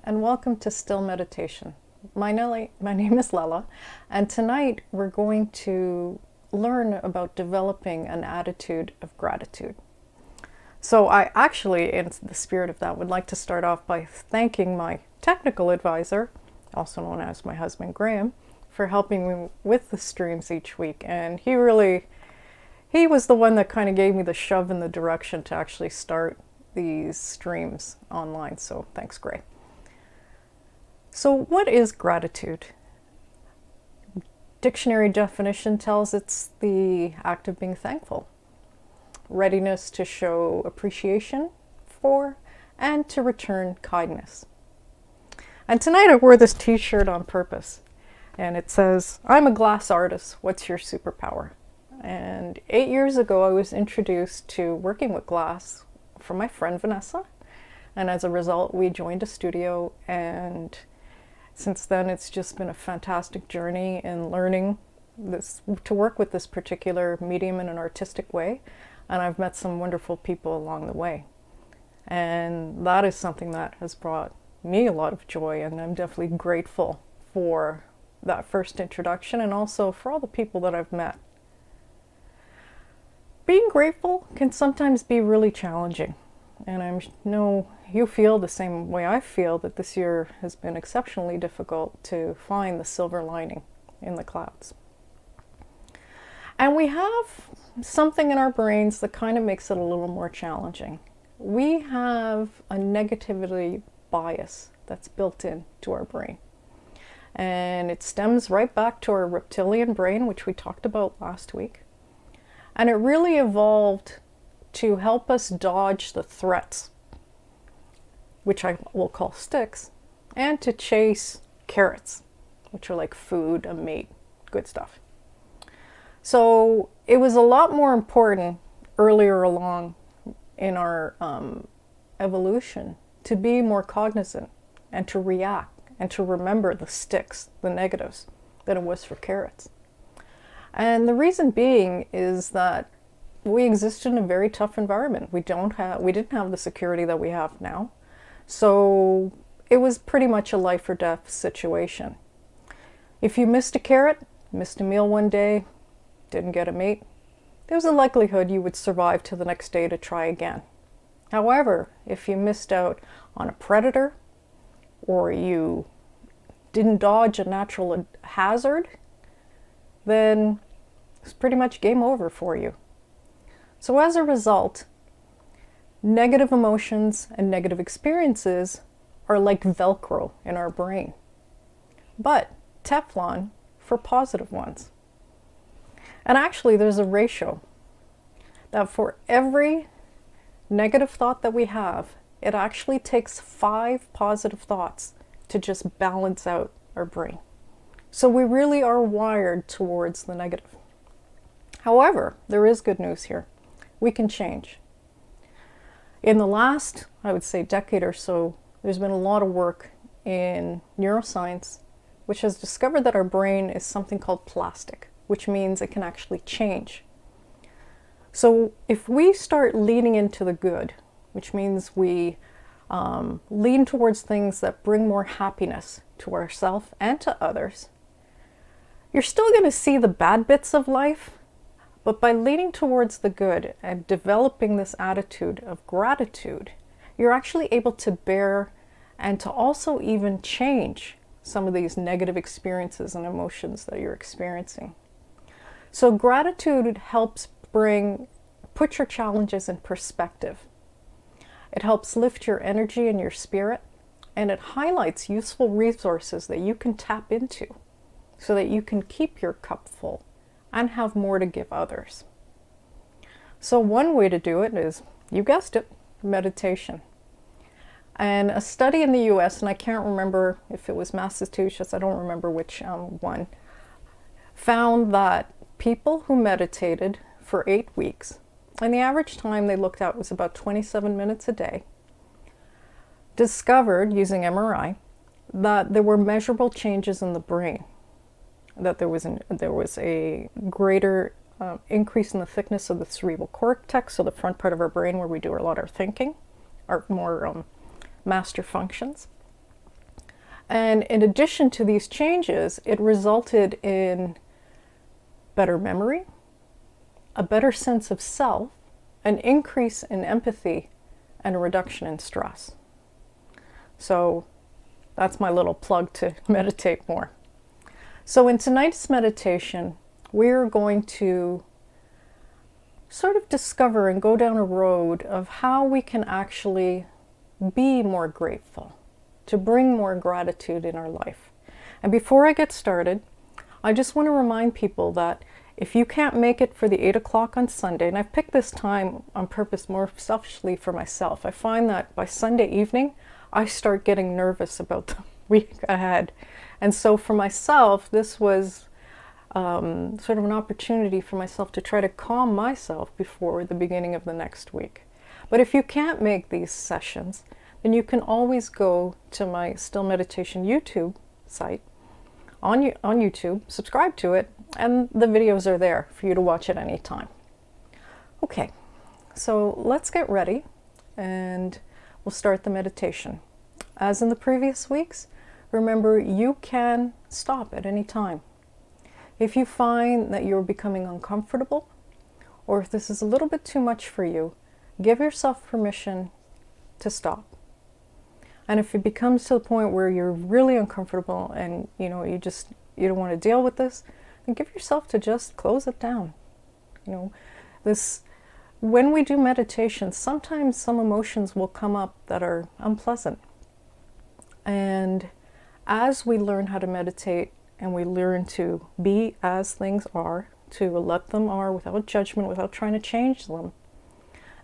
and welcome to Still Meditation. My name is Lella, and tonight we're going to learn about developing an attitude of gratitude. So I actually, in the spirit of that, would like to start off by thanking my technical advisor, also known as my husband Graham, for helping me with the streams each week. And he was the one that kind of gave me the shove in the direction to actually start these streams online. So thanks, Gray. So what is gratitude? Dictionary definition tells it's the act of being thankful, readiness to show appreciation for, and to return kindness. And tonight I wore this t-shirt on purpose, and it says, "I'm a glass artist, what's your superpower?" And 8 years ago I was introduced to working with glass from my friend Vanessa, and as a result we joined a studio, and since then it's just been a fantastic journey in learning to work with this particular medium in an artistic way, and I've met some wonderful people along the way, and that is something that has brought me a lot of joy, and I'm definitely grateful for that first introduction and also for all the people that I've met. Being grateful can sometimes be really challenging, and I know you feel the same way I feel, that this year has been exceptionally difficult to find the silver lining in the clouds. And we have something in our brains that kind of makes it a little more challenging. We have a negativity bias that's built into our brain. And it stems right back to our reptilian brain, which we talked about last week. And it really evolved to help us dodge the threats, which I will call sticks, and to chase carrots, which are like food, a mate, good stuff. So it was a lot more important earlier along in our evolution to be more cognizant and to react and to remember the sticks, the negatives, than it was for carrots. And the reason being is that we exist in a very tough environment. We didn't have the security that we have now. So it was pretty much a life or death situation. If you missed a carrot, missed a meal one day, didn't get a mate, there's a likelihood you would survive to the next day to try again. However, if you missed out on a predator, or you didn't dodge a natural hazard, then it's pretty much game over for you. So as a result, negative emotions and negative experiences are like Velcro in our brain, but Teflon for positive ones. And actually there's a ratio that for every negative thought that we have, it actually takes 5 positive thoughts to just balance out our brain. So we really are wired towards the negative. However, there is good news here. We can change. In the last, I would say, decade or so, there's been a lot of work in neuroscience, which has discovered that our brain is something called plastic, which means it can actually change. So if we start leaning into the good, which means we lean towards things that bring more happiness to ourselves and to others, you're still going to see the bad bits of life, but by leaning towards the good and developing this attitude of gratitude, you're actually able to bear and to also even change some of these negative experiences and emotions that you're experiencing. So gratitude helps put your challenges in perspective. It helps lift your energy and your spirit, and it highlights useful resources that you can tap into so that you can keep your cup full and have more to give others. So one way to do it is, you guessed it, meditation. And a study in the US, and I can't remember if it was Massachusetts, I don't remember which one, found that people who meditated for 8 weeks, and the average time they looked at was about 27 minutes a day, discovered using MRI that there were measurable changes in the brain, that there was a greater increase in the thickness of the cerebral cortex, so the front part of our brain where we do a lot of our thinking, our more master functions. And in addition to these changes, it resulted in better memory, a better sense of self, an increase in empathy, and a reduction in stress. So that's my little plug to meditate more. So in tonight's meditation, we're going to sort of discover and go down a road of how we can actually be more grateful, to bring more gratitude in our life. And before I get started, I just want to remind people that if you can't make it for the 8 o'clock on Sunday, and I've picked this time on purpose more selfishly for myself, I find that by Sunday evening, I start getting nervous about the week ahead. And so for myself, this was sort of an opportunity for myself to try to calm myself before the beginning of the next week. But if you can't make these sessions, then you can always go to my Still Meditation YouTube site on YouTube, subscribe to it, and the videos are there for you to watch at any time. Okay, so let's get ready and we'll start the meditation. As in the previous weeks, remember you can stop at any time. If you find that you're becoming uncomfortable, or if this is a little bit too much for you, give yourself permission to stop. And if it becomes to the point where you're really uncomfortable and you don't want to deal with this, then give yourself to just close it down. When we do meditation, sometimes some emotions will come up that are unpleasant. And as we learn how to meditate and we learn to be as things are, to let them are without judgment, without trying to change them,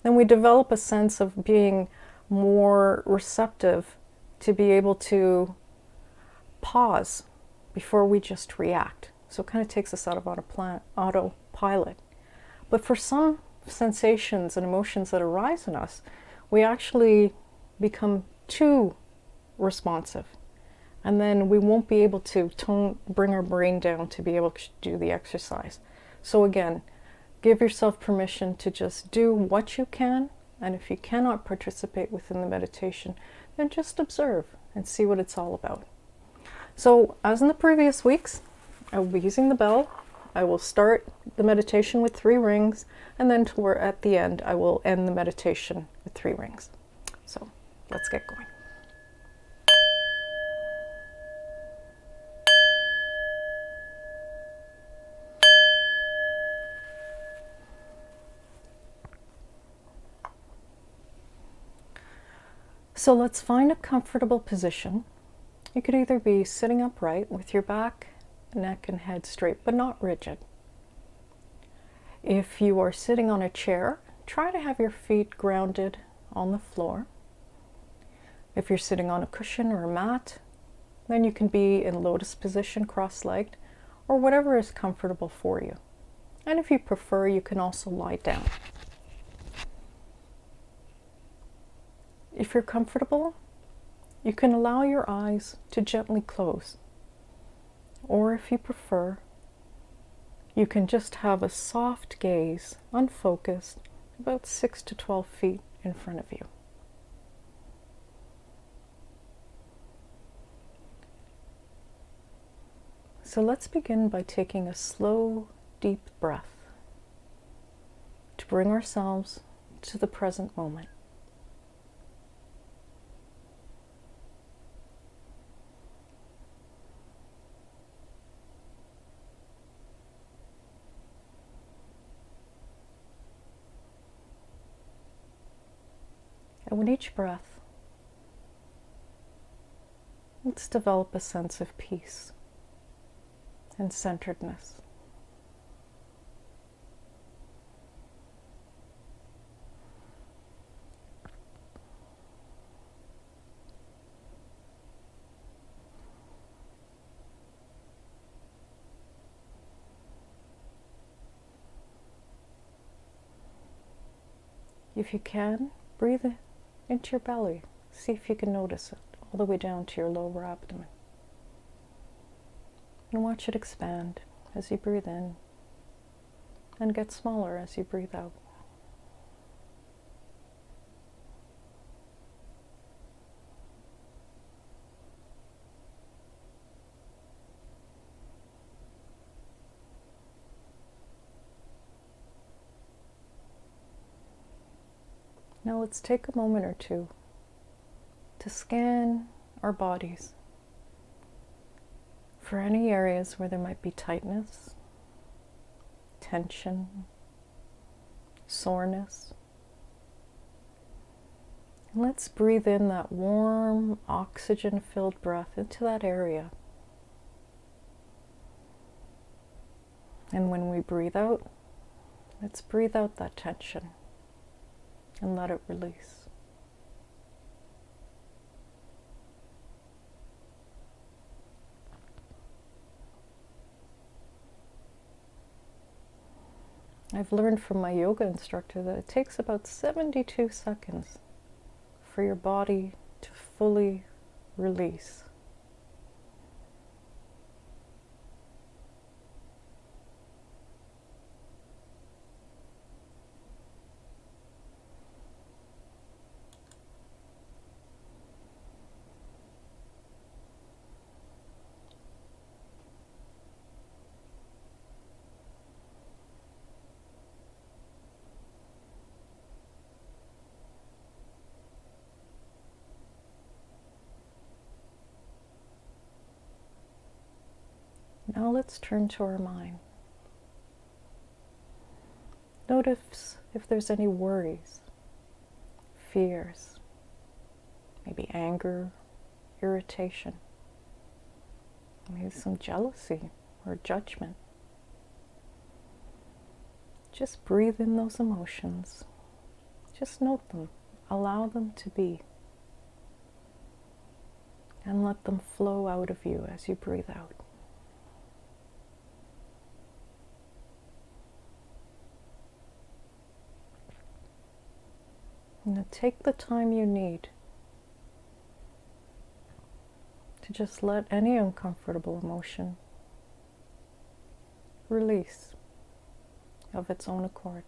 then we develop a sense of being more receptive to be able to pause before we just react. So it kind of takes us out of autopilot. But for some sensations and emotions that arise in us, we actually become too responsive. And then we won't be able to bring our brain down to be able to do the exercise. So again, give yourself permission to just do what you can. And if you cannot participate within the meditation, then just observe and see what it's all about. So as in the previous weeks, I will be using the bell. I will start the meditation with 3 rings, and then at the end, I will end the meditation with 3 rings. So let's get going. So let's find a comfortable position. You could either be sitting upright with your back, neck, and head straight, but not rigid. If you are sitting on a chair, try to have your feet grounded on the floor. If you're sitting on a cushion or a mat, then you can be in lotus position, cross-legged, or whatever is comfortable for you. And if you prefer, you can also lie down. If you're comfortable, you can allow your eyes to gently close. Or if you prefer, you can just have a soft gaze, unfocused, about 6 to 12 feet in front of you. So let's begin by taking a slow, deep breath to bring ourselves to the present moment. And with each breath, let's develop a sense of peace and centeredness. If you can, breathe into your belly. See if you can notice it all the way down to your lower abdomen. And watch it expand as you breathe in and get smaller as you breathe out. Now let's take a moment or two to scan our bodies for any areas where there might be tightness, tension, soreness. And let's breathe in that warm, oxygen-filled breath into that area. And when we breathe out, let's breathe out that tension and let it release. I've learned from my yoga instructor that it takes about 72 seconds for your body to fully release. Now let's turn to our mind. Notice if there's any worries, fears, maybe anger, irritation, maybe some jealousy or judgment. Just breathe in those emotions. Just note them. Allow them to be. And let them flow out of you as you breathe out. Now take the time you need to just let any uncomfortable emotion release of its own accord.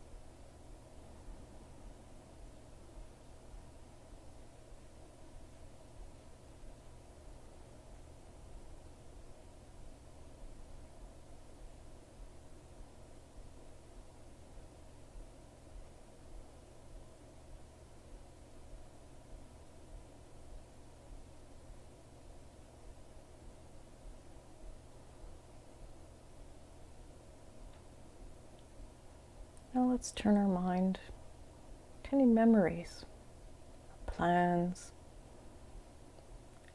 Now let's turn our mind to any memories, plans,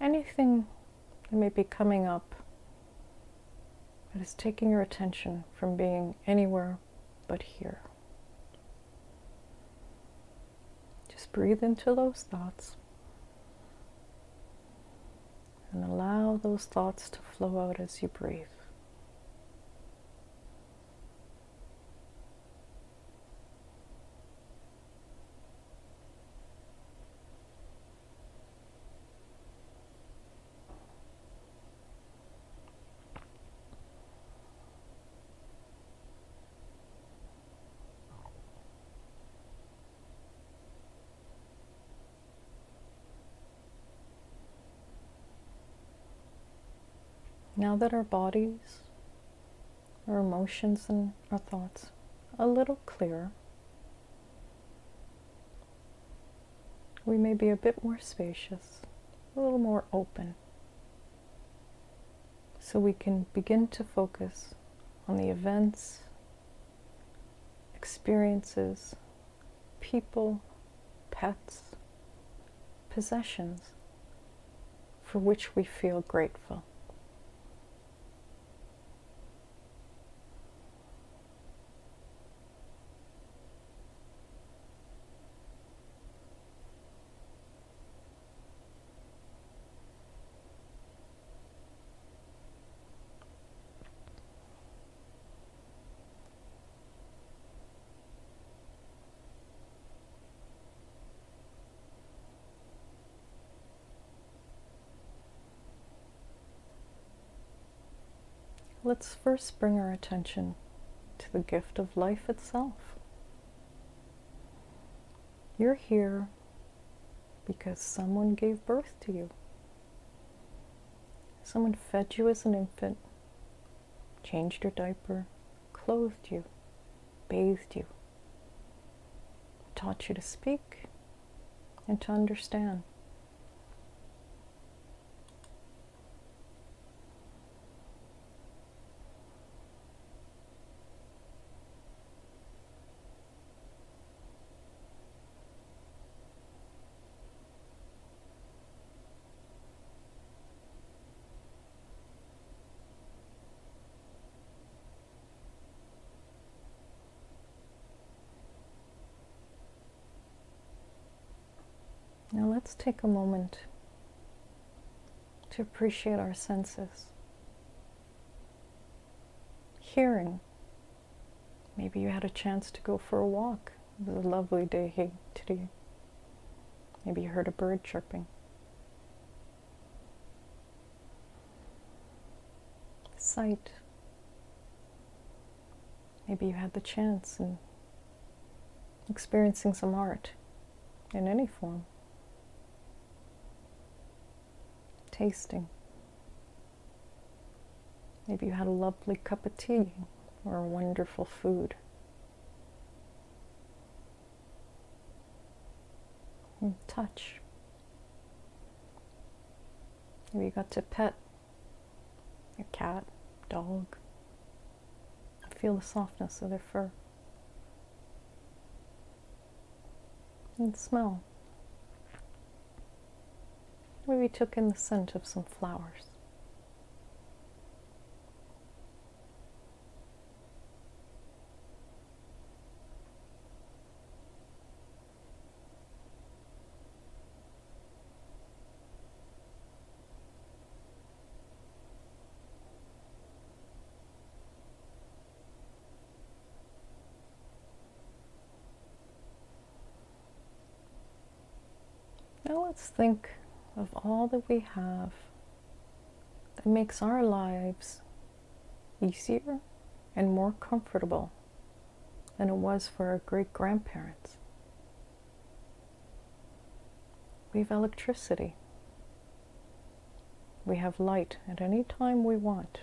anything that may be coming up that is taking your attention from being anywhere but here. Just breathe into those thoughts and allow those thoughts to flow out as you breathe. Now that our bodies, our emotions, and our thoughts are a little clearer, we may be a bit more spacious, a little more open, so we can begin to focus on the events, experiences, people, pets, possessions for which we feel grateful. Let's first bring our attention to the gift of life itself. You're here because someone gave birth to you. Someone fed you as an infant, changed your diaper, clothed you, bathed you, taught you to speak, and to understand. Now let's take a moment to appreciate our senses. Hearing. Maybe you had a chance to go for a walk. It was a lovely day today. Maybe you heard a bird chirping. Sight. Maybe you had the chance in experiencing some art in any form. Tasting. Maybe you had a lovely cup of tea or a wonderful food. And touch. Maybe you got to pet your cat, dog. Feel the softness of their fur. And smell. Maybe took in the scent of some flowers. Now let's think of all that we have that makes our lives easier and more comfortable than it was for our great-grandparents. We have electricity. We have light at any time we want.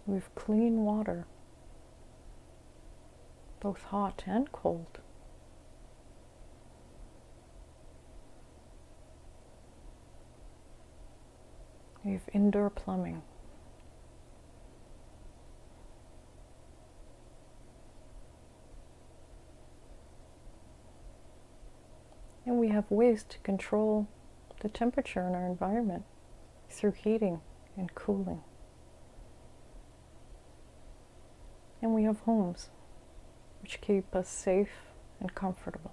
We have clean water, both hot and cold. We have indoor plumbing. And we have ways to control the temperature in our environment through heating and cooling. And we have homes which keep us safe and comfortable.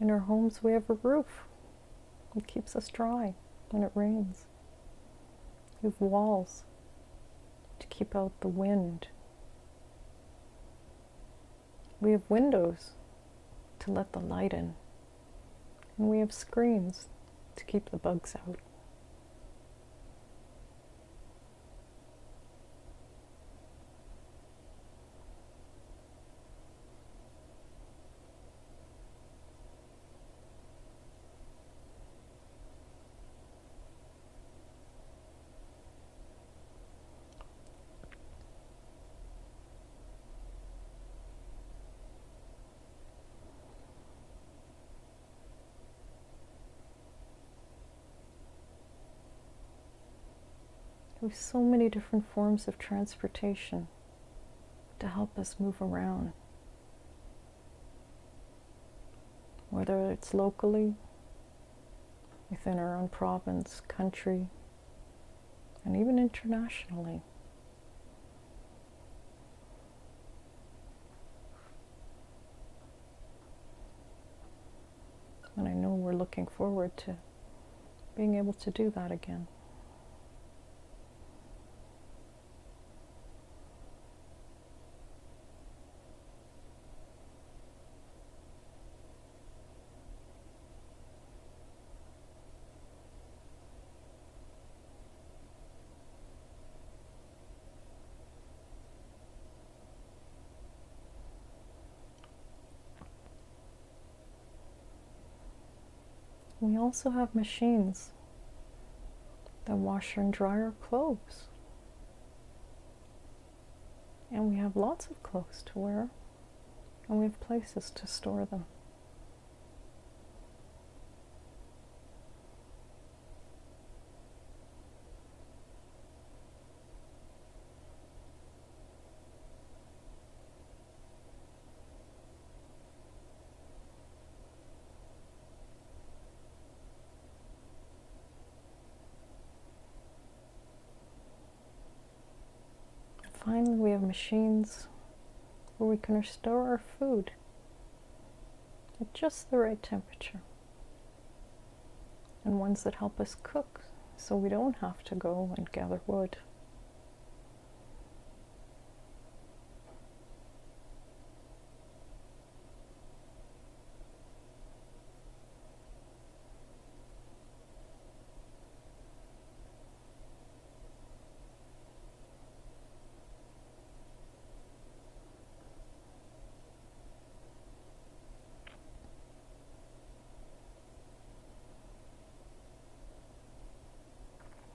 In our homes, we have a roof. It keeps us dry when it rains. We have walls to keep out the wind. We have windows to let the light in. And we have screens to keep the bugs out. We have so many different forms of transportation to help us move around. Whether it's locally, within our own province, country, and even internationally. And I know we're looking forward to being able to do that again. We also have machines that wash and dry our clothes. And we have lots of clothes to wear, and we have places to store them. Finally, we have machines where we can store our food at just the right temperature, and ones that help us cook so we don't have to go and gather wood.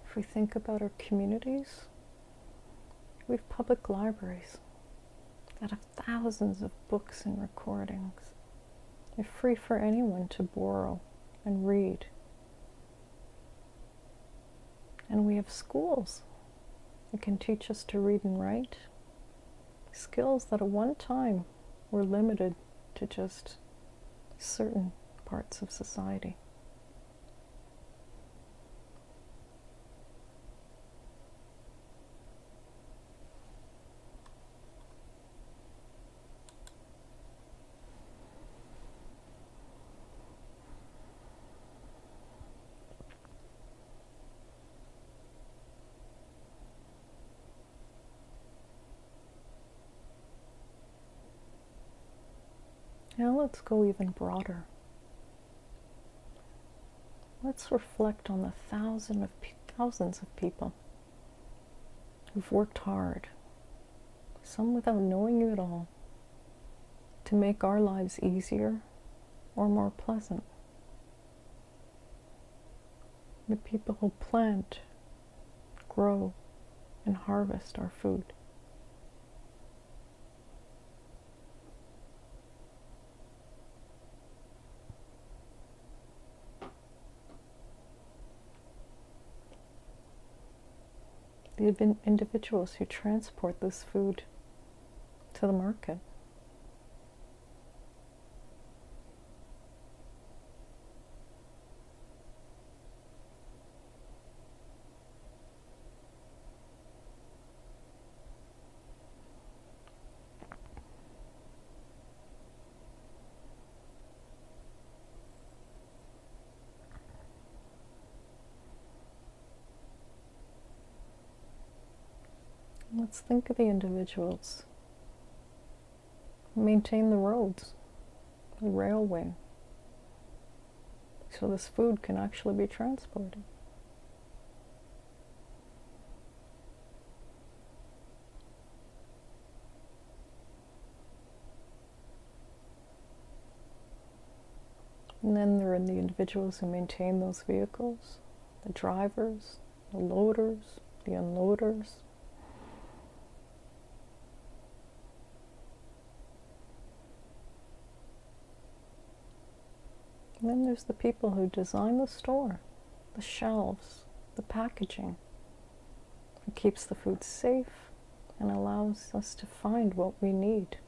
If we think about our communities, we have public libraries that have thousands of books and recordings. They're free for anyone to borrow and read. And we have schools that can teach us to read and write, skills that at one time were limited to just certain parts of society. Now let's go even broader. Let's reflect on the thousands of people who've worked hard, some without knowing you at all, to make our lives easier or more pleasant. The people who plant, grow, and harvest our food. The individuals who transport this food to the market. Let's think of the individuals who maintain the roads, the railway, so this food can actually be transported. And then there are the individuals who maintain those vehicles, the drivers, the loaders, the unloaders. And then there's the people who design the store, the shelves, the packaging. It keeps the food safe and allows us to find what we need.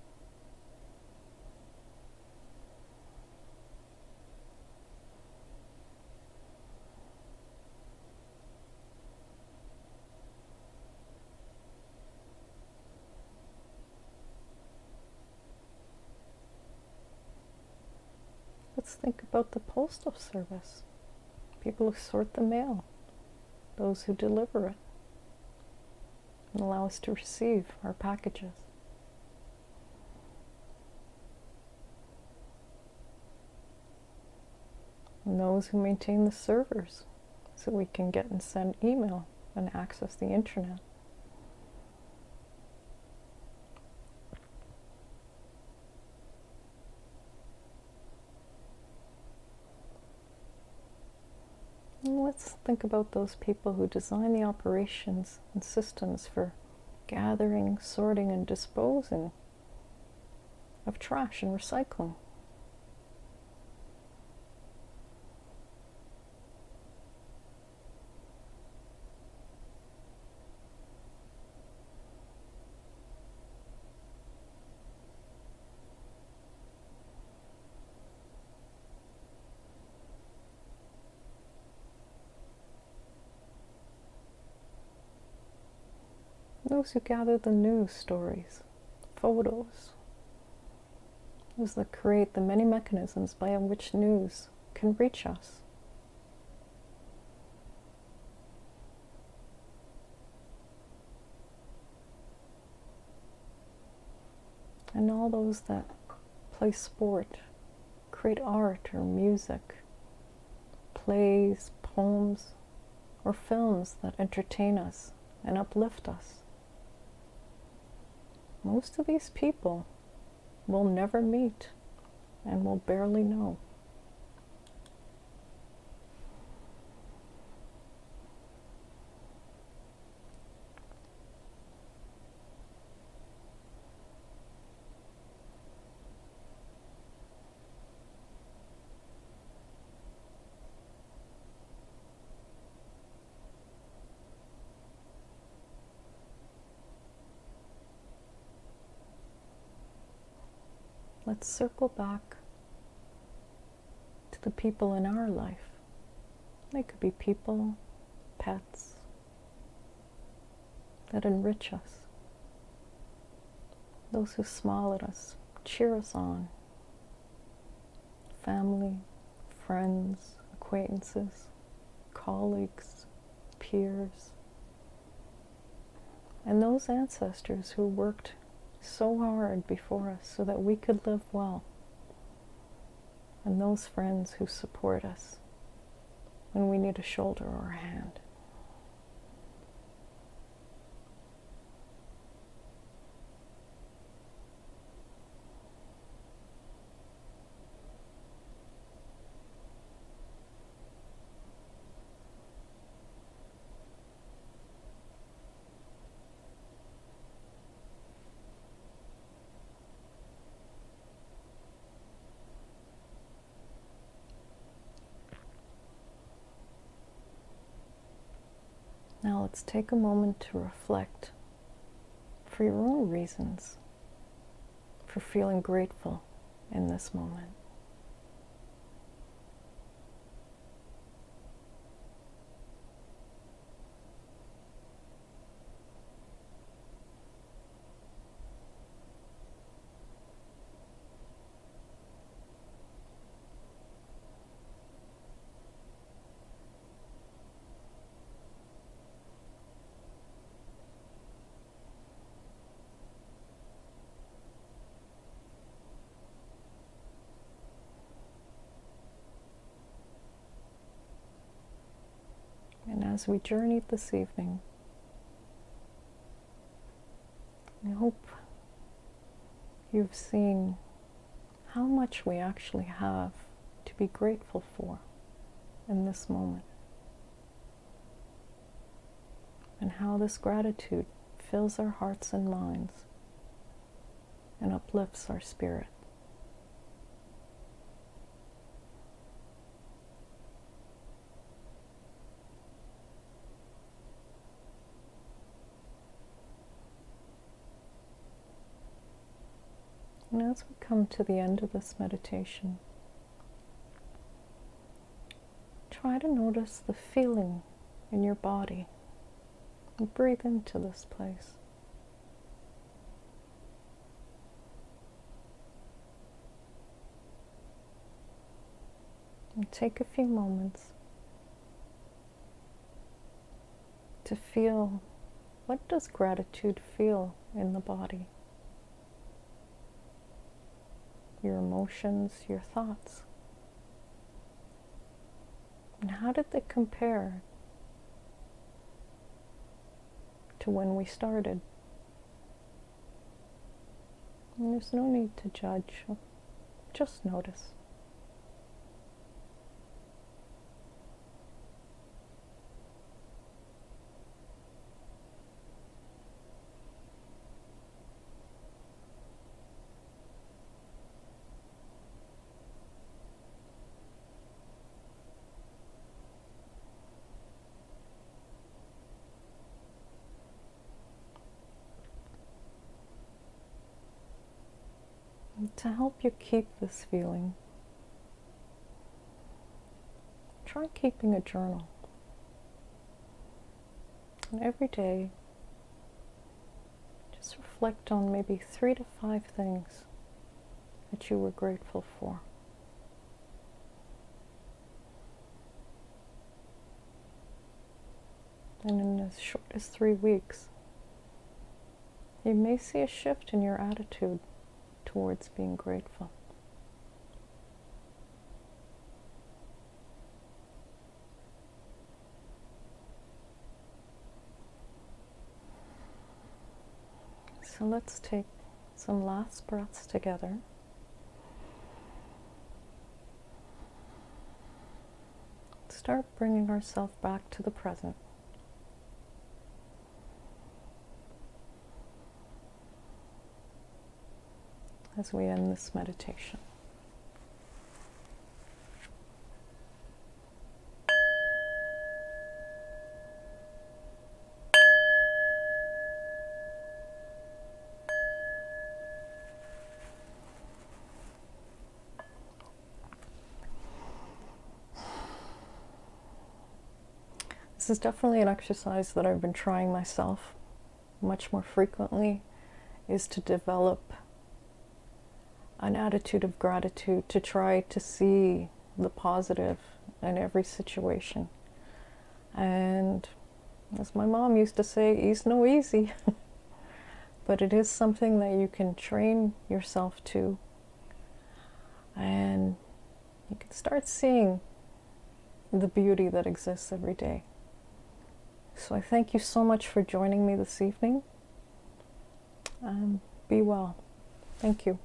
Let's think about the postal service, people who sort the mail, those who deliver it, and allow us to receive our packages. And those who maintain the servers, so we can get and send email and access the internet. let's think about those people who design the operations and systems for gathering, sorting, and disposing of trash and recycling. Those who gather the news stories, photos, those that create the many mechanisms by which news can reach us. And all those that play sport, create art or music, plays, poems, or films that entertain us and uplift us. Most of these people we'll never meet and will barely know. Let's circle back to the people in our life. They could be people, pets, that enrich us. Those who smile at us, cheer us on. Family, friends, acquaintances, colleagues, peers. And those ancestors who worked so hard before us so that we could live well. And those friends who support us when we need a shoulder or a hand. Now let's take a moment to reflect for your own reasons for feeling grateful in this moment. And as we journey this evening, I hope you've seen how much we actually have to be grateful for in this moment, and how this gratitude fills our hearts and minds and uplifts our spirit. And as we come to the end of this meditation, try to notice the feeling in your body and breathe into this place. And take a few moments to feel, what does gratitude feel in the body? Your emotions, your thoughts. And how did they compare to when we started? And there's no need to judge, just notice. to help you keep this feeling, try keeping a journal. And every day, just reflect on maybe 3 to 5 things that you were grateful for. And in as short as 3 weeks, you may see a shift in your attitude towards being grateful. So let's take some last breaths together. Start bringing ourselves back to the present. As we end this meditation. This is definitely an exercise that I've been trying myself much more frequently, is to develop an attitude of gratitude, to try to see the positive in every situation. And as my mom used to say, "Ease no easy." But it is something that you can train yourself to, and you can start seeing the beauty that exists every day. So I thank you so much for joining me this evening. Be well. Thank you.